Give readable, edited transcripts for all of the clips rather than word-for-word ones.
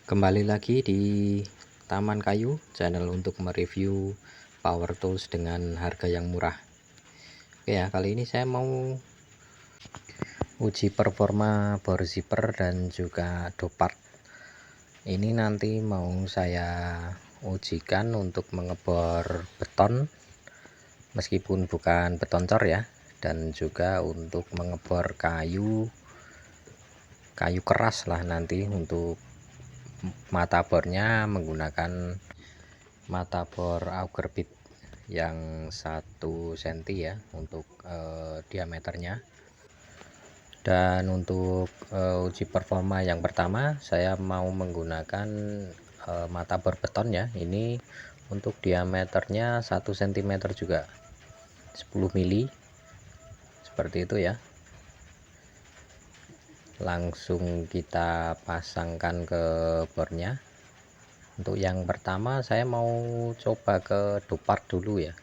Kembali lagi di Taman Kayu, channel untuk mereview power tools dengan harga yang murah. Oke ya, kali ini saya mau uji performa bor zipper dan juga dopart. Ini nanti mau saya ujikan untuk mengebor beton, meskipun bukan beton cor ya, dan juga untuk mengebor kayu keras lah nanti. Untuk mata bornya menggunakan mata bor auger bit yang 1 cm ya untuk diameternya. Dan untuk uji performa yang pertama saya mau menggunakan mata bor beton ya. Ini untuk diameternya 1 cm juga, 10 mili seperti itu ya. Langsung kita pasangkan ke bornya. Untuk yang pertama saya mau coba ke dopart dulu ya.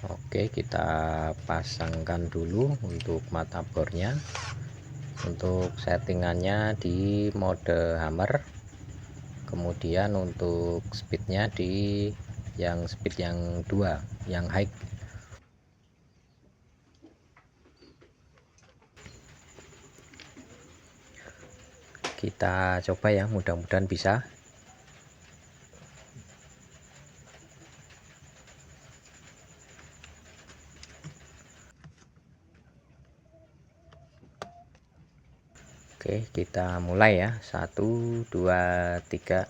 Oke, kita pasangkan dulu untuk mata bornya. Untuk settingannya di mode hammer, kemudian untuk speednya di speed yang 2, yang high. Kita coba ya, mudah-mudahan bisa. Oke, kita mulai ya. 1 2 3.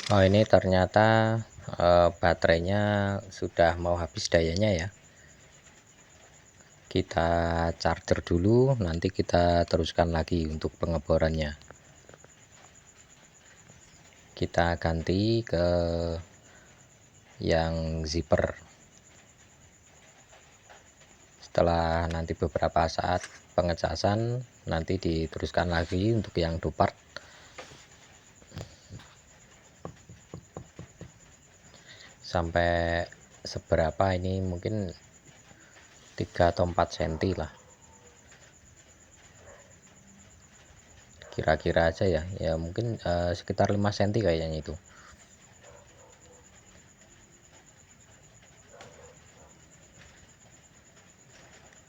Oh, ini ternyata baterainya sudah mau habis dayanya ya. Kita charger dulu, nanti kita teruskan lagi untuk pengeborannya. Kita ganti ke yang zipper. Setelah nanti beberapa saat pengecasan, nanti diteruskan lagi untuk yang dopart. Sampai seberapa ini, mungkin 3 atau 4 cm lah kira-kira aja ya. Ya mungkin sekitar 5 cm kayaknya itu.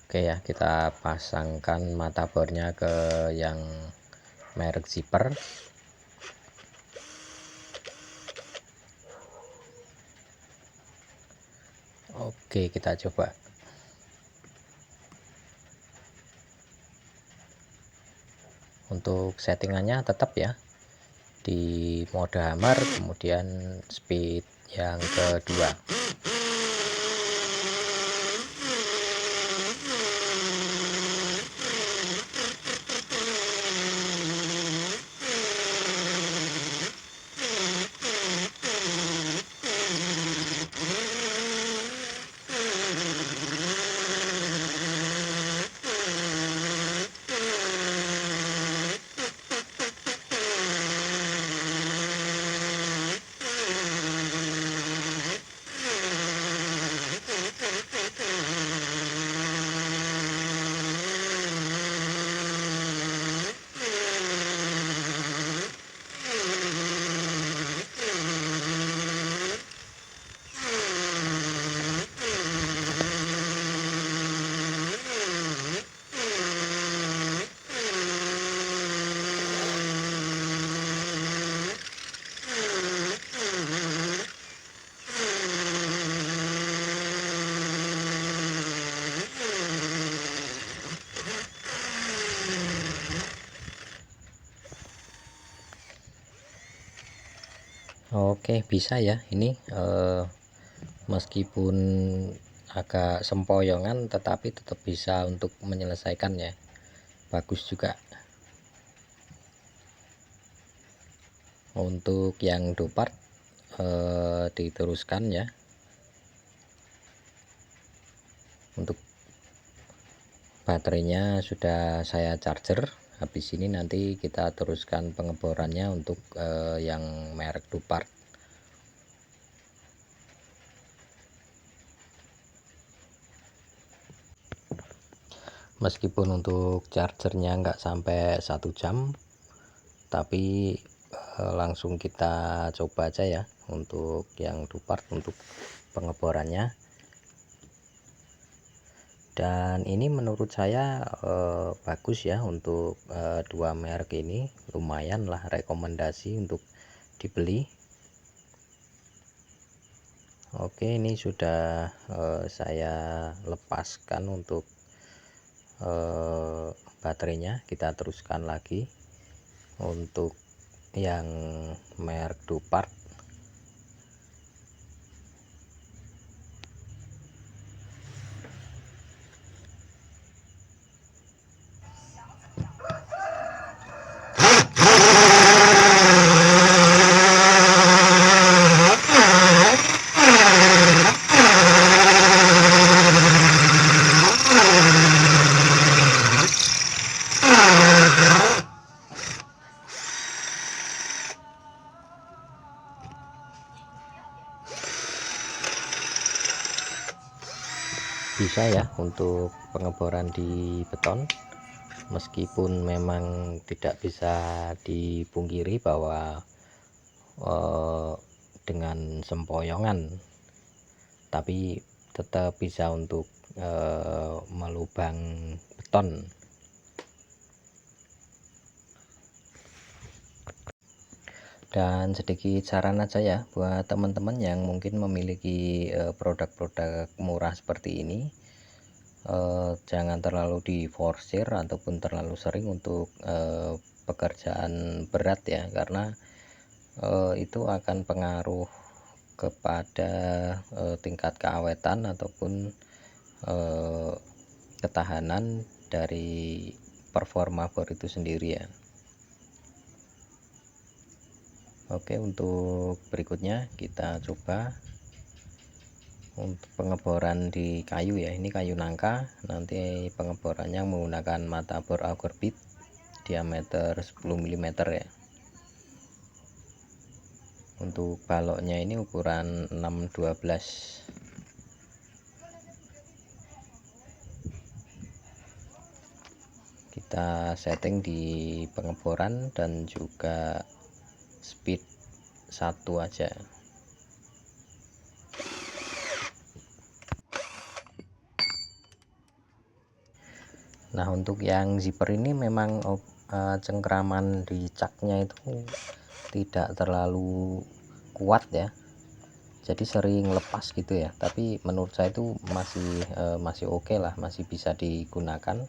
Oke ya, kita pasangkan mata bornya ke yang merek zipper. Oke, kita coba. Untuk settingannya tetap ya di mode hammer, kemudian speed yang kedua. Oke, bisa ya ini, meskipun agak sempoyongan tetapi tetap bisa untuk menyelesaikannya, bagus juga. Untuk yang dupart diteruskan ya. Untuk baterainya sudah saya charger. Habis ini nanti kita teruskan pengeborannya untuk yang merek dupart. Meskipun untuk chargernya nggak sampai 1 jam, tapi langsung kita coba aja ya untuk yang dupart untuk pengeborannya. Dan ini menurut saya bagus ya untuk dua merek ini, lumayan lah, rekomendasi untuk dibeli. Oke, ini sudah saya lepaskan untuk baterainya. Kita teruskan lagi untuk yang merek dupart. Bisa ya untuk pengeboran di beton, meskipun memang tidak bisa dipungkiri bahwa dengan sempoyongan, tapi tetap bisa untuk melubang beton. Dan sedikit saran aja ya buat teman-teman yang mungkin memiliki produk-produk murah seperti ini, jangan terlalu diforsir ataupun terlalu sering untuk pekerjaan berat ya, karena itu akan pengaruh kepada tingkat keawetan ataupun ketahanan dari performa bor itu sendiri ya. Oke, untuk berikutnya kita coba untuk pengeboran di kayu ya. Ini kayu nangka, nanti pengeborannya menggunakan mata bor auger bit diameter 10 mm ya. Untuk baloknya ini ukuran 612. Kita setting di pengeboran dan juga speed 1 aja. Nah, untuk yang zipper ini memang cengkraman di caknya itu tidak terlalu kuat ya, jadi sering lepas gitu ya, tapi menurut saya itu masih oke lah, masih bisa digunakan.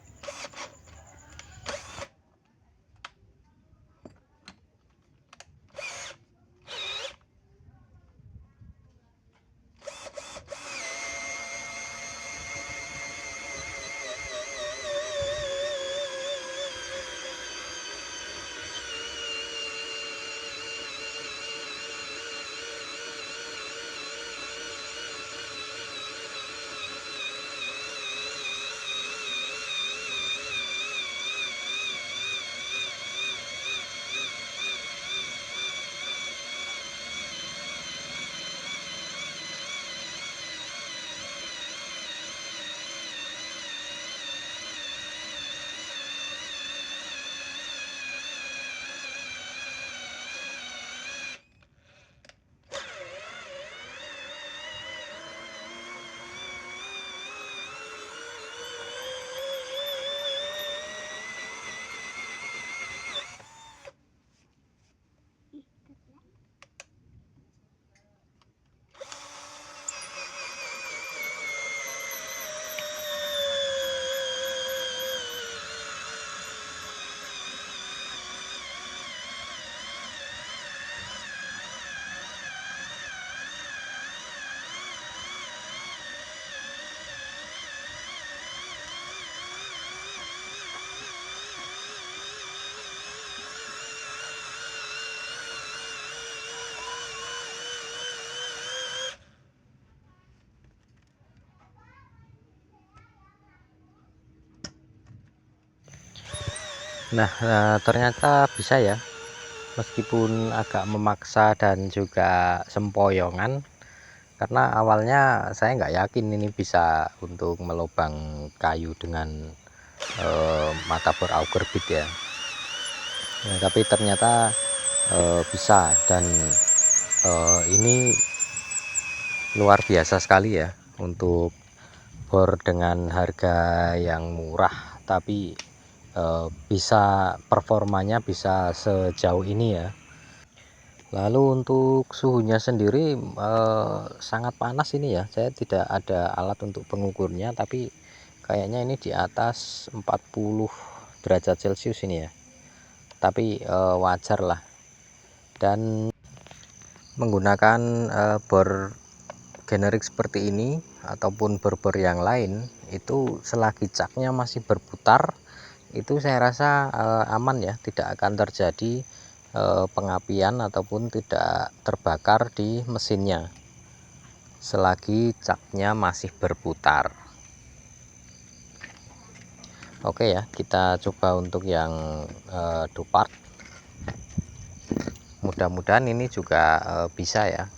Nah, ternyata bisa ya, meskipun agak memaksa dan juga sempoyongan, karena awalnya saya nggak yakin ini bisa untuk melubang kayu dengan mata bor auger bit ya. Nah, tapi ternyata bisa, dan ini luar biasa sekali ya untuk bor dengan harga yang murah, tapi bisa performanya bisa sejauh ini ya. Lalu untuk suhunya sendiri sangat panas ini ya. Saya tidak ada alat untuk pengukurnya, tapi kayaknya ini di atas 40 derajat Celcius ini ya. Tapi wajar lah. Dan menggunakan bor generik seperti ini ataupun bor-bor yang lain, itu selagi caknya masih berputar, itu saya rasa aman ya, tidak akan terjadi pengapian ataupun tidak terbakar di mesinnya selagi caknya masih berputar. Oke ya, kita coba untuk yang dupart. Mudah-mudahan ini juga bisa ya.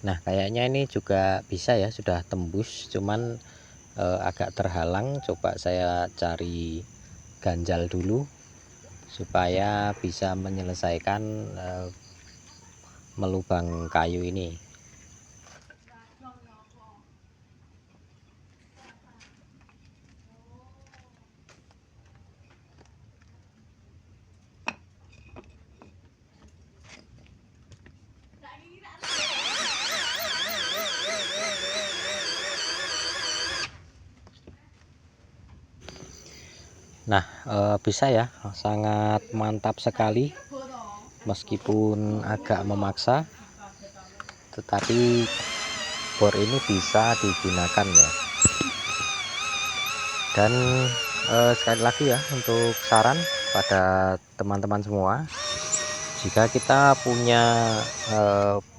Nah, kayaknya ini juga bisa ya, sudah tembus, cuman agak terhalang. Coba saya cari ganjal dulu supaya bisa menyelesaikan melubang kayu ini. Nah, bisa ya, sangat mantap sekali, meskipun agak memaksa, tetapi bor ini bisa digunakan ya. Dan sekali lagi ya, untuk saran pada teman-teman semua, jika kita punya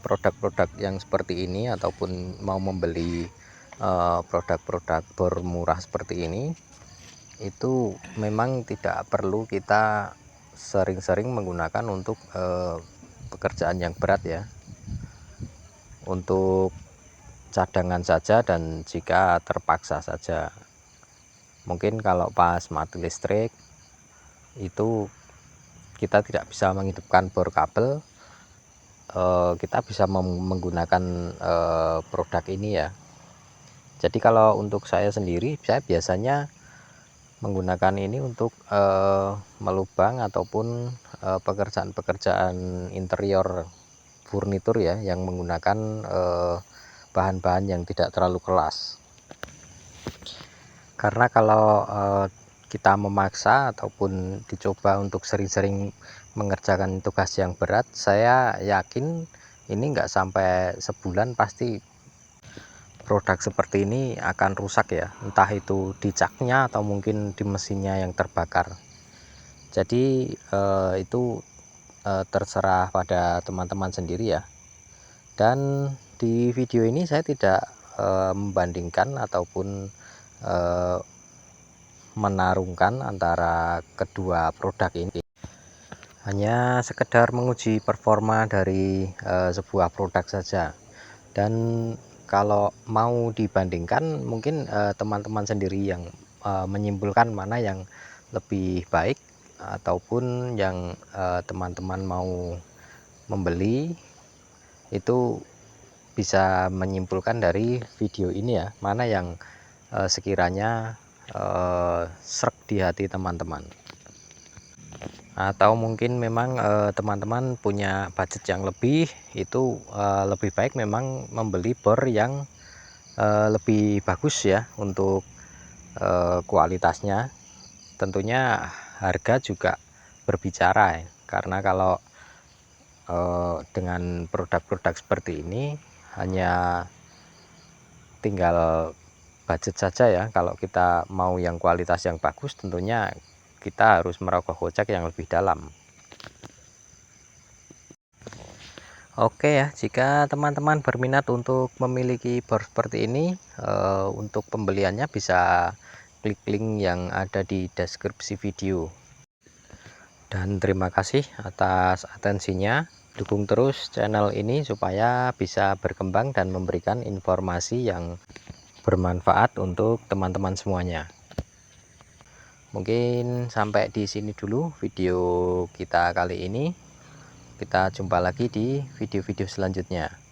produk-produk yang seperti ini ataupun mau membeli produk-produk bor murah seperti ini, itu memang tidak perlu kita sering-sering menggunakan untuk pekerjaan yang berat ya, untuk cadangan saja dan jika terpaksa saja. Mungkin kalau pas mati listrik itu kita tidak bisa menghidupkan bor kabel, kita bisa menggunakan produk ini ya. Jadi kalau untuk saya sendiri, saya biasanya menggunakan ini untuk melubang ataupun pekerjaan-pekerjaan interior furnitur ya, yang menggunakan bahan-bahan yang tidak terlalu keras. Karena kalau kita memaksa ataupun dicoba untuk sering-sering mengerjakan tugas yang berat, saya yakin ini nggak sampai sebulan pasti produk seperti ini akan rusak ya, entah itu di caknya atau mungkin di mesinnya yang terbakar. Jadi itu terserah pada teman-teman sendiri ya. Dan di video ini saya tidak membandingkan ataupun menarungkan antara kedua produk ini, hanya sekedar menguji performa dari sebuah produk saja. Dan kalau mau dibandingkan, mungkin teman-teman sendiri yang menyimpulkan mana yang lebih baik, ataupun yang teman-teman mau membeli, itu bisa menyimpulkan dari video ini ya, mana yang sekiranya srek di hati teman-teman. atau mungkin memang teman-teman punya budget yang lebih, itu lebih baik memang membeli bor yang lebih bagus ya untuk kualitasnya. Tentunya harga juga berbicara ya, karena kalau dengan produk-produk seperti ini hanya tinggal budget saja ya. Kalau kita mau yang kualitas yang bagus, tentunya kita harus merogoh kocek yang lebih dalam. Oke ya, jika teman-teman berminat untuk memiliki bor seperti ini, untuk pembeliannya bisa klik link yang ada di deskripsi video. Dan terima kasih atas atensinya. Dukung terus channel ini supaya bisa berkembang dan memberikan informasi yang bermanfaat untuk teman-teman semuanya. Mungkin sampai di sini dulu video kita kali ini. Kita jumpa lagi di video-video selanjutnya.